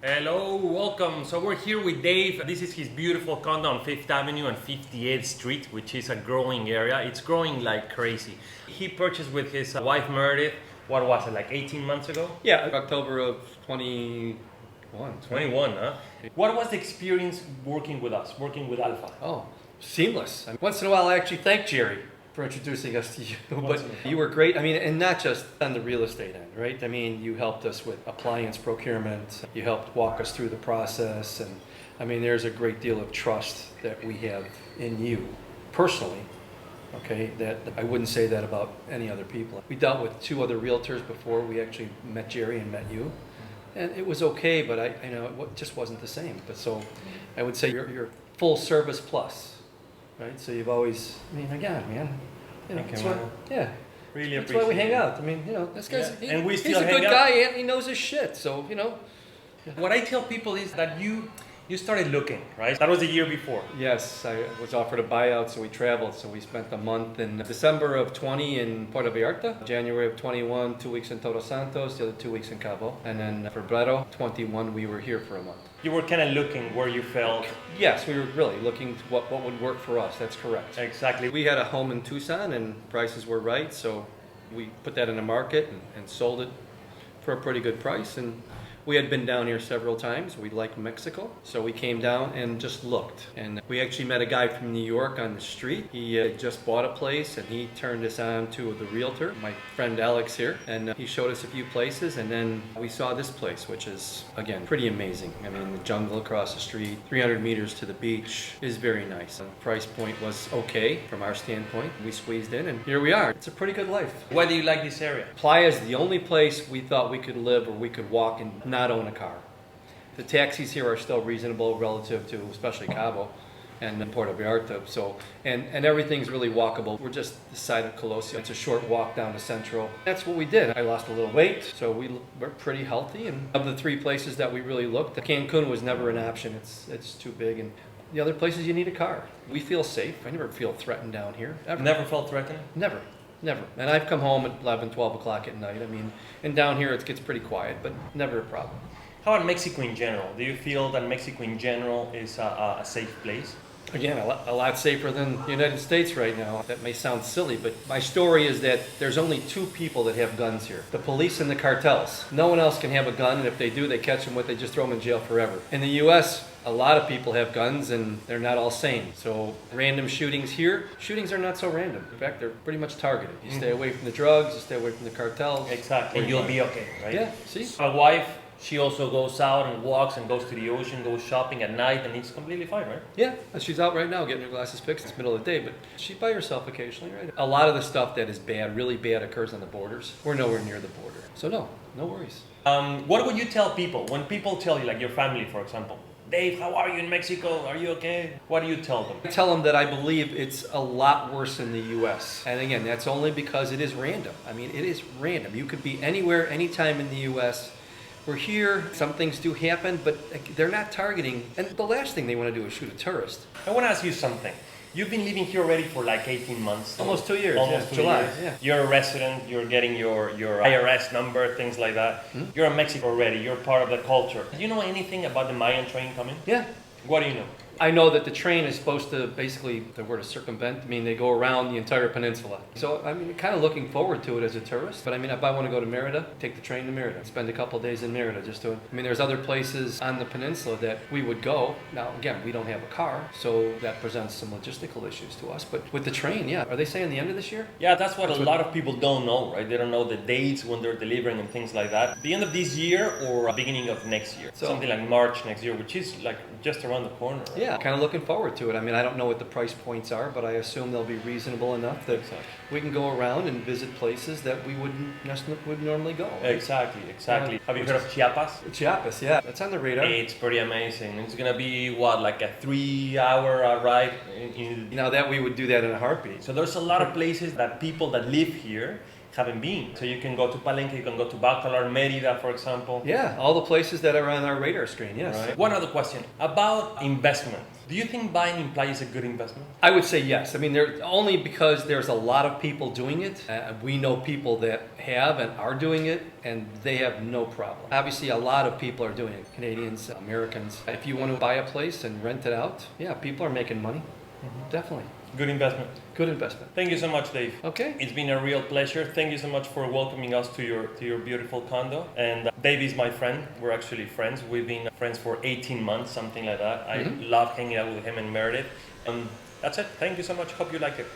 Hello, welcome. So we're here with Dave. This is his beautiful condo on 5th Avenue and 58th Street, which is a growing area. It's growing like crazy. He purchased with his wife Meredith, what was it, like 18 months ago? Yeah, October of 21. 21, huh? What was the experience working with us, working with Alpha? Oh, seamless. Once in a while I actually thank Jerry for introducing us to you, but you were great. I mean, and not just on the real estate end, right? I mean, you helped us with appliance procurement. You helped walk us through the process. And I mean, there's a great deal of trust that we have in you personally, okay, that I wouldn't say that about any other people. We dealt with two other realtors before we actually met Jerry and met you. And it was okay, but it just wasn't the same. But so I would say you're full service plus. Right, so you've always, I mean, again, man, that's why, yeah, really that's why we hang out. I mean, this guy's, and we he's still a hang good out. guy and he knows his shit. So What I tell people is that you started looking, right? That was the year before. Yes, I was offered a buyout, so we traveled. So we spent a month in December of 20 in Puerto Vallarta, January of 21, 2 weeks in Todos Santos, the other 2 weeks in Cabo, and then Febrero 21, we were here for a month. You were kind of looking where you felt. Yes, we were really looking to what would work for us. That's correct. Exactly. We had a home in Tucson and prices were right, so we put that in the market and sold it for a pretty good price. And we had been down here several times. We liked Mexico, so we came down and just looked. And we actually met a guy from New York on the street. He had just bought a place and he turned us on to the realtor, my friend Alex here, and he showed us a few places. And then we saw this place, which is, again, pretty amazing. I mean, the jungle across the street, 300 meters to the beach is very nice. The price point was okay from our standpoint. We squeezed in and here we are. It's a pretty good life. Why do you like this area? Playa is the only place we thought we could live or we could walk and not own a car. The taxis here are still reasonable relative to especially Cabo and Puerto Vallarta. So and everything's really walkable. We're just the side of Colosio. It's a short walk down to Central. That's what we did. I lost a little weight, so we're pretty healthy. And of the three places that we really looked, Cancun was never an option. It's too big. And the other places you need a car. We feel safe. I never feel threatened down here. Ever. Never felt threatened? Never. And I've come home at 11, 12 o'clock at night. I mean, and down here it gets pretty quiet, but never a problem. How about Mexico in general? Do you feel that Mexico in general is a safe place? Again, a lot safer than the United States right now. That may sound silly, but my story is that there's only two people that have guns here. The police and the cartels. No one else can have a gun, and if they do, they catch them with, they just throw them in jail forever. In the U.S., a lot of people have guns, and they're not all sane. So random shootings here, shootings are not so random. In fact, they're pretty much targeted. You stay away from the drugs, you stay away from the cartels. Exactly. And you'll be okay, right? Yeah, see? My wife, she also goes out and walks and goes to the ocean, goes shopping at night, and it's completely fine, right? Yeah, she's out right now getting her glasses fixed. It's middle of the day, but she's by herself occasionally, right? A lot of the stuff that is bad, really bad, occurs on the borders. We're nowhere near the border. So no worries. What would you tell people? When people tell you, like your family, for example, Dave, how are you in Mexico? Are you okay? What do you tell them? I tell them that I believe it's a lot worse in the U.S. And again, that's only because it is random. I mean, it is random. You could be anywhere, anytime in the U.S. We're here, some things do happen, but they're not targeting. And the last thing they want to do is shoot a tourist. I want to ask you something. You've been living here already for like 18 months. Almost 2 years. Almost 2 July, years. yeah. You're a resident, you're getting your IRS number, things like that. You're in Mexico already, you're part of the culture. Do you know anything about the Mayan train coming? Yeah. What do you know? I know that the train is supposed to basically, the word is circumvent, I mean, they go around the entire peninsula. So, I mean, kind of looking forward to it as a tourist. But I mean, if I want to go to Merida, take the train to Merida. Spend a couple of days in Merida just to, I mean, there's other places on the peninsula that we would go. Now, again, we don't have a car, so that presents some logistical issues to us. But with the train, yeah. Are they saying the end of this year? Yeah, that's what a lot of people don't know, right? They don't know the dates when they're delivering and things like that. The end of this year or beginning of next year? So, something like March next year, which is like just around the corner. Right? Yeah, kind of looking forward to it. I mean, I don't know what the price points are, but I assume they'll be reasonable enough that we can go around and visit places that we would normally go. Exactly. Have you heard of Chiapas? Chiapas, yeah. That's on the radar. It's pretty amazing. It's going to be, like a 3-hour ride? Now that we would do that in a heartbeat. So there's a lot of places that people that live here haven't been. So you can go to Palenque, you can go to Bacalar, Merida, for example. Yeah, all the places that are on our radar screen, yes. Right. One other question about investment. Do you think buying in Playa is a good investment? I would say yes. I mean, only because there's a lot of people doing it. We know people that have and are doing it, and they have no problem. Obviously, a lot of people are doing it. Canadians, Americans. If you want to buy a place and rent it out, yeah, people are making money. Definitely. Good investment. Good investment. Thank you so much, Dave. Okay. It's been a real pleasure. Thank you so much for welcoming us to your beautiful condo. And Dave is my friend. We're actually friends. We've been friends for 18 months, something like that. I love hanging out with him and Meredith. That's it. Thank you so much. Hope you like it.